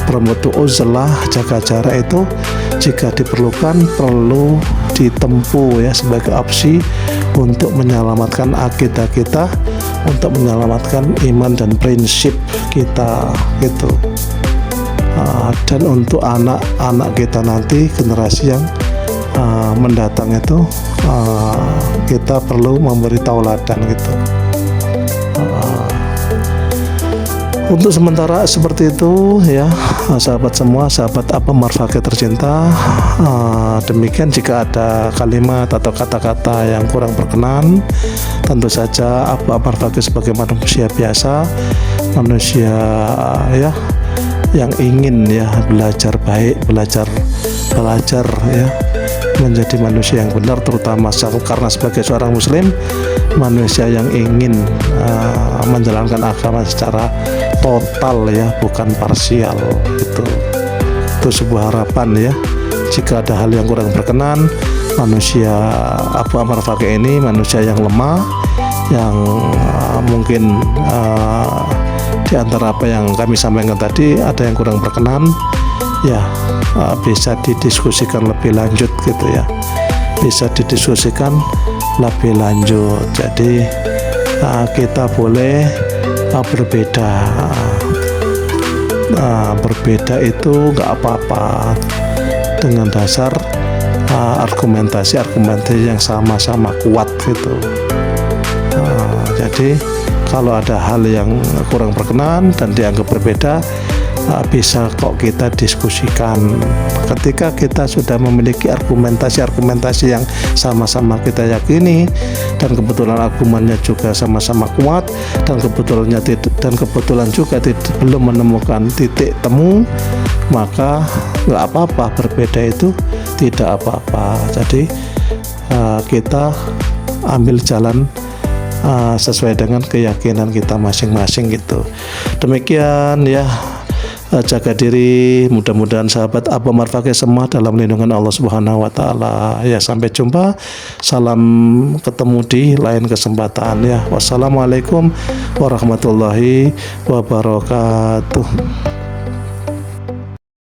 berbentuk uzlah, jaga jarak itu jika diperlukan perlu ditempuh ya sebagai opsi untuk menyelamatkan akidah kita, untuk menyelamatkan iman dan prinsip kita gitu. Dan untuk anak-anak kita nanti, generasi yang mendatang itu kita perlu memberi tauladan gitu. Untuk sementara seperti itu ya sahabat semua, sahabat Abu Marfaqih tercinta. Demikian, jika ada kalimat atau kata-kata yang kurang berkenan, tentu saja Abu Marfaqih sebagai manusia biasa, manusia ya yang ingin ya belajar baik, belajar ya menjadi manusia yang benar, terutama karena sebagai seorang muslim, manusia yang ingin menjalankan agama secara total ya, bukan parsial. Itu sebuah harapan ya. Jika ada hal yang kurang berkenan, manusia Abu Marfaqih ini manusia yang lemah, yang mungkin di antara apa yang kami sampaikan tadi ada yang kurang berkenan ya, bisa didiskusikan lebih lanjut gitu ya, bisa didiskusikan lebih lanjut. Jadi kita boleh berbeda, berbeda itu nggak apa-apa dengan dasar argumentasi yang sama-sama kuat gitu. Jadi kalau ada hal yang kurang berkenan dan dianggap berbeda, bisa kok kita diskusikan. Ketika kita sudah memiliki argumentasi yang sama-sama kita yakini, dan kebetulan argumennya juga sama-sama kuat, dan kebetulan juga belum menemukan titik temu, maka nggak apa-apa, berbeda itu tidak apa-apa. Jadi kita ambil jalan sesuai dengan keyakinan kita masing-masing gitu. Demikian ya. Jaga diri, mudah-mudahan sahabat Abu Omar Fakih semua dalam lindungan Allah Subhanahu wa taala. Ya, sampai jumpa. Salam ketemu di lain kesempatan ya. Wassalamualaikum warahmatullahi wabarakatuh.